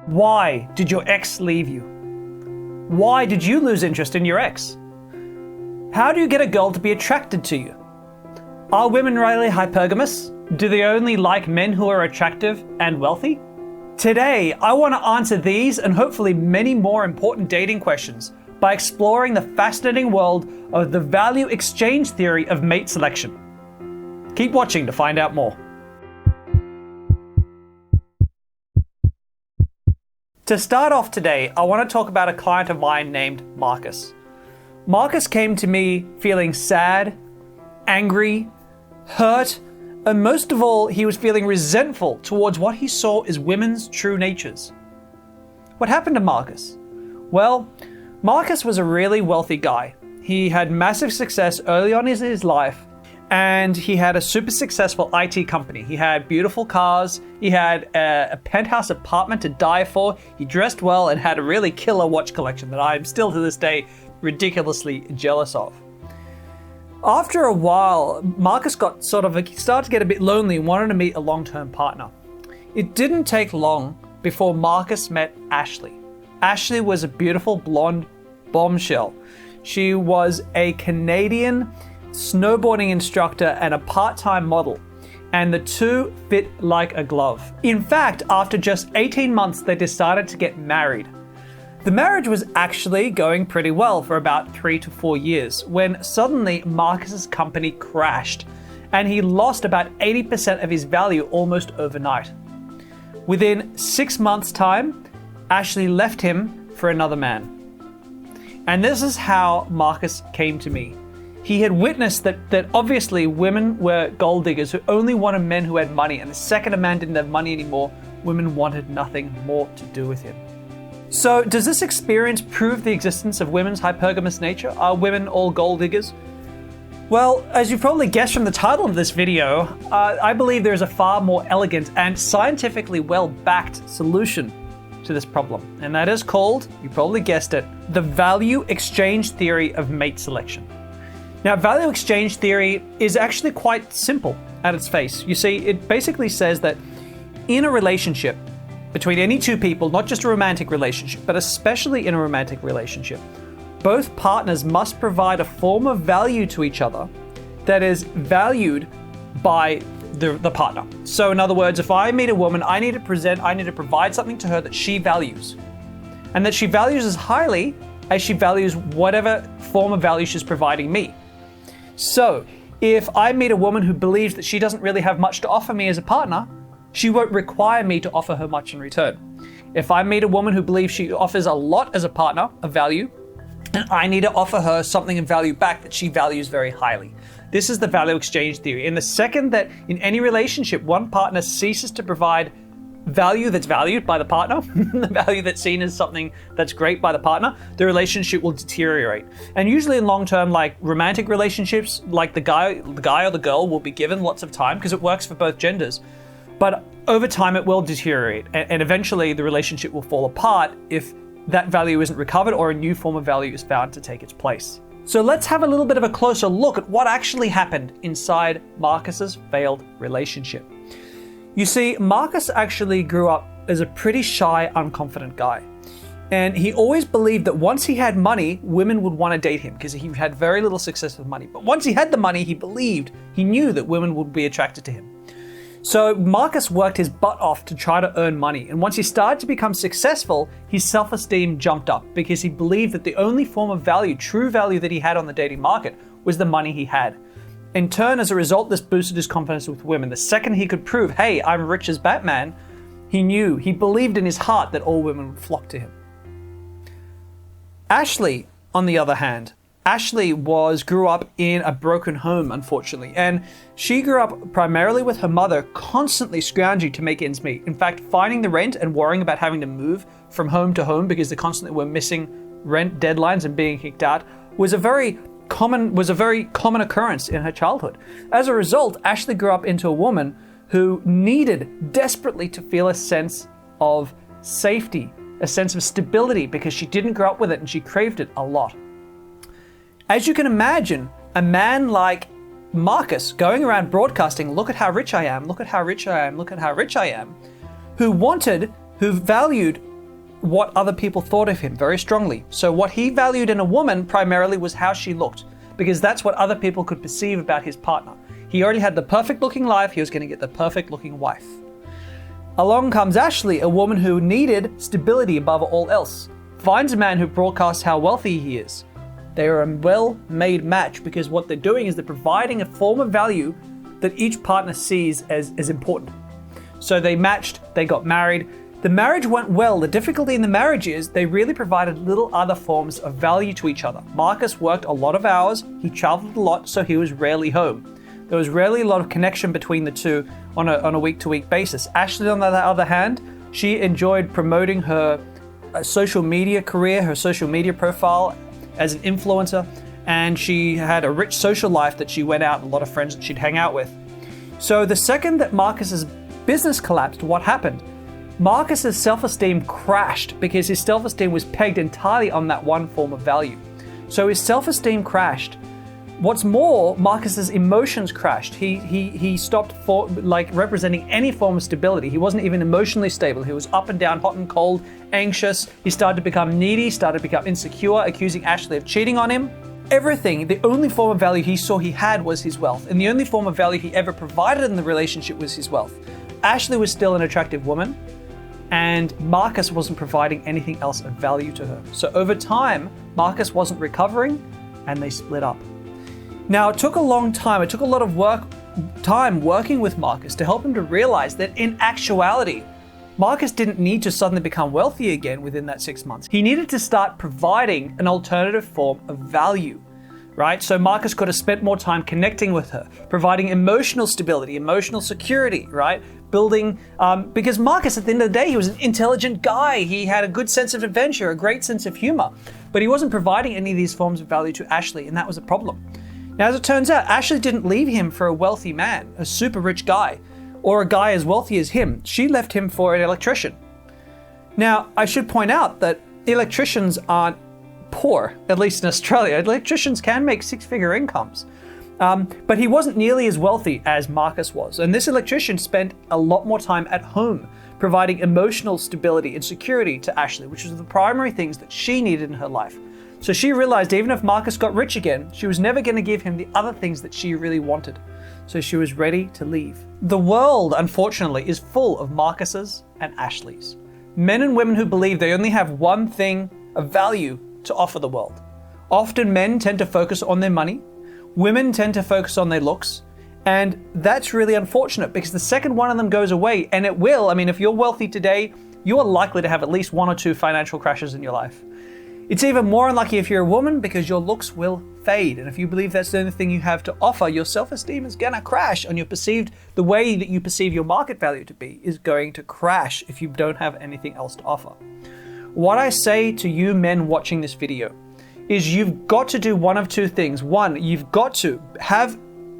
Why did your ex leave you? Why did you lose interest in your ex? How do you get a girl to be attracted to you? Are women really hypergamous? Do they only like men who are attractive and wealthy? Today, I want to answer these and hopefully many more important dating questions by exploring the fascinating world of the value exchange theory of mate selection. Keep watching to find out more. To start off today, I want to talk about a client of mine named Marcus. Marcus came to me feeling sad, angry, hurt, and most of all, he was feeling resentful towards what he saw as women's true natures. What happened to Marcus? Well, Marcus was a really wealthy guy. He had massive success early on in his life, and he had a super successful IT company. He had beautiful cars, he had a penthouse apartment to die for, he dressed well, and had a really killer watch collection that I'm still to this day ridiculously jealous of. After a while, Marcus started to get a bit lonely and wanted to meet a long-term partner. It didn't take long before Marcus met Ashley. Ashley was a beautiful blonde bombshell. She was a Canadian snowboarding instructor and a part-time model, and the two fit like a glove. In fact, after just 18 months, they decided to get married. The marriage was actually going pretty well for about 3 to 4 years when suddenly Marcus's company crashed and he lost about 80% of his value almost overnight. Within 6 months' time, Ashley left him for another man. And this is how Marcus came to me. He had witnessed that obviously women were gold diggers who only wanted men who had money, and the second a man didn't have money anymore, women wanted nothing more to do with him. So does this experience prove the existence of women's hypergamous nature? Are women all gold diggers? Well, as you've probably guessed from the title of this video, I believe there is a far more elegant and scientifically well-backed solution to this problem, and that is called, you probably guessed it, the value exchange theory of mate selection. Now, value exchange theory is actually quite simple at its face. You see, it basically says that in a relationship between any two people, not just a romantic relationship, but especially in a romantic relationship, both partners must provide a form of value to each other that is valued by the partner. So in other words, if I meet a woman, I need to provide something to her that she values, and that she values as highly as she values whatever form of value she's providing me. So if I meet a woman who believes that she doesn't really have much to offer me as a partner, she won't require me to offer her much in return. If I meet a woman who believes she offers a lot as a partner of value, I need to offer her something of value back that she values very highly. This is the value exchange theory. In the second that in any relationship, one partner ceases to provide value that's valued by the partner, the value that's seen as something that's great by the partner, the relationship will deteriorate. And usually in long-term, like romantic relationships, like the guy or the girl will be given lots of time because it works for both genders. But over time, it will deteriorate, and eventually the relationship will fall apart if that value isn't recovered or a new form of value is found to take its place. So let's have a little bit of a closer look at what actually happened inside Marcus's failed relationship. You see, Marcus actually grew up as a pretty shy, unconfident guy. And he always believed that once he had money, women would want to date him because he had very little success with money. But once he had the money, he knew that women would be attracted to him. So Marcus worked his butt off to try to earn money. And once he started to become successful, his self-esteem jumped up because he believed that the only form of value, true value that he had on the dating market was the money he had. In turn, as a result, this boosted his confidence with women. The second he could prove, hey, I'm rich as Batman, he believed in his heart that all women would flock to him. Ashley, on the other hand, grew up in a broken home, unfortunately, and she grew up primarily with her mother constantly scrounging to make ends meet. In fact, finding the rent and worrying about having to move from home to home because they constantly were missing rent deadlines and being kicked out was a very common occurrence in her childhood. As a result, Ashley grew up into a woman who needed desperately to feel a sense of safety, a sense of stability, because she didn't grow up with it and she craved it a lot. As you can imagine, a man like Marcus going around broadcasting, look at how rich I am, look at how rich I am, look at how rich I am, who valued what other people thought of him very strongly. So what he valued in a woman primarily was how she looked, because that's what other people could perceive about his partner. He already had the perfect looking life, he was going to get the perfect looking wife. Along comes Ashley, a woman who needed stability above all else. Finds a man who broadcasts how wealthy he is. They are a well-made match because what they're doing is they're providing a form of value that each partner sees as important. So they matched, they got married. The marriage went well. The difficulty in the marriage is they really provided little other forms of value to each other. Marcus worked a lot of hours, he traveled a lot, so he was rarely home. There was rarely a lot of connection between the two on a week-to-week basis. Ashley, on the other hand, she enjoyed promoting her social media career, her social media profile as an influencer, and she had a rich social life that she went out, a lot of friends that she'd hang out with. So the second that Marcus's business collapsed, what happened? Marcus's self-esteem crashed because his self-esteem was pegged entirely on that one form of value. So his self-esteem crashed. What's more, Marcus's emotions crashed. He stopped representing any form of stability. He wasn't even emotionally stable. He was up and down, hot and cold, anxious. He started to become needy, started to become insecure, accusing Ashley of cheating on him. Everything, the only form of value he saw he had was his wealth. And the only form of value he ever provided in the relationship was his wealth. Ashley was still an attractive woman, and Marcus wasn't providing anything else of value to her. So over time, Marcus wasn't recovering, and they split up. Now, it took a long time. It took a lot of time working with Marcus to help him to realize that in actuality, Marcus didn't need to suddenly become wealthy again within that 6 months. He needed to start providing an alternative form of value, right? So Marcus could have spent more time connecting with her, providing emotional stability, emotional security, right? Building, because Marcus, at the end of the day, he was an intelligent guy. He had a good sense of adventure, a great sense of humor, but he wasn't providing any of these forms of value to Ashley, and that was a problem. Now, as it turns out, Ashley didn't leave him for a wealthy man, a super rich guy, or a guy as wealthy as him. She left him for an electrician. Now, I should point out that electricians aren't poor, at least in Australia. Electricians can make six-figure incomes. But he wasn't nearly as wealthy as Marcus was. And this electrician spent a lot more time at home, providing emotional stability and security to Ashley, which was the primary things that she needed in her life. So she realized even if Marcus got rich again, she was never going to give him the other things that she really wanted. So she was ready to leave. The world, unfortunately, is full of Marcuses and Ashleys. Men and women who believe they only have one thing of value to offer the world. Often men tend to focus on their money. Women tend to focus on their looks. And that's really unfortunate because the second one of them goes away, and it will, if you're wealthy today, you are likely to have at least 1 or 2 financial crashes in your life. It's even more unlucky if you're a woman because your looks will fade. And if you believe that's the only thing you have to offer, your self-esteem is going to crash, and the way that you perceive your market value to be is going to crash if you don't have anything else to offer. What I say to you men watching this video is you've got to do one of 2 things. One, you've got to have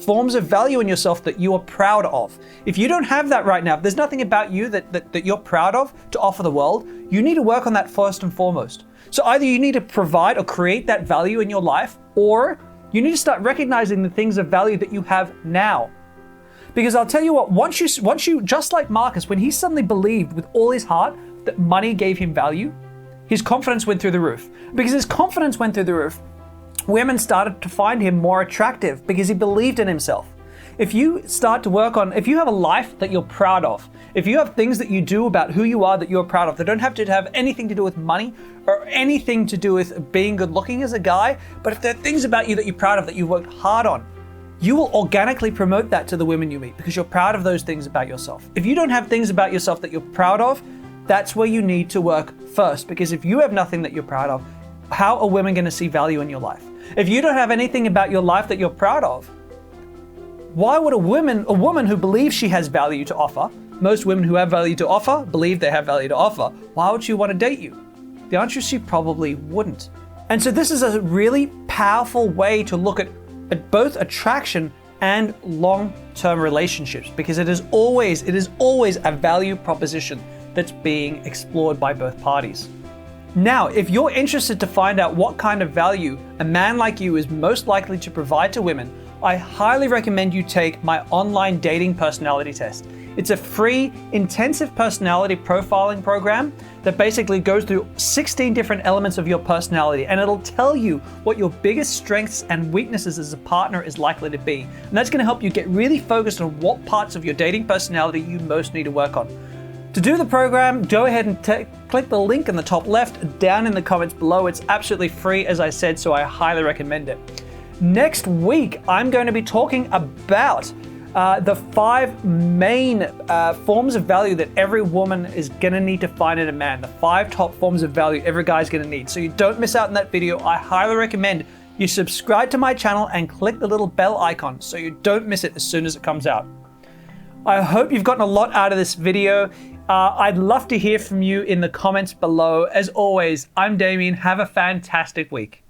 forms of value in yourself that you are proud of. If you don't have that right now, if there's nothing about you that you're proud of to offer the world, you need to work on that first and foremost. So either you need to provide or create that value in your life, or you need to start recognizing the things of value that you have now. Because I'll tell you what, once you, just like Marcus, when he suddenly believed with all his heart that money gave him value, his confidence went through the roof. Because his confidence went through the roof, women started to find him more attractive because he believed in himself. If you start to work on, if you have a life that you're proud of, if you have things that you do about who you are that you're proud of, that don't have to have anything to do with money or anything to do with being good looking as a guy, but if there are things about you that you're proud of that you've worked hard on, you will organically promote that to the women you meet because you're proud of those things about yourself. If you don't have things about yourself that you're proud of, that's where you need to work first, because if you have nothing that you're proud of, how are women going to see value in your life? If you don't have anything about your life that you're proud of, why would a woman who believes she has value to offer, most women who have value to offer believe they have value to offer, why would she want to date you? The answer is she probably wouldn't. And so this is a really powerful way to look at both attraction and long-term relationships, because it is always a value proposition that's being explored by both parties. Now, if you're interested to find out what kind of value a man like you is most likely to provide to women I highly recommend you take my online dating personality test. It's a free, intensive personality profiling program that basically goes through 16 different elements of your personality, and it'll tell you what your biggest strengths and weaknesses as a partner is likely to be. And that's going to help you get really focused on what parts of your dating personality you most need to work on. To do the program, go ahead and click the link in the top left down in the comments below. It's absolutely free, as I said, so I highly recommend it. Next week, I'm going to be talking about the 5 main forms of value that every woman is gonna need to find in a man. The 5 top forms of value every guy's gonna need. So you don't miss out on that video. I highly recommend you subscribe to my channel and click the little bell icon so you don't miss it as soon as it comes out. I hope you've gotten a lot out of this video. I'd love to hear from you in the comments below. As always, I'm Damien. Have a fantastic week.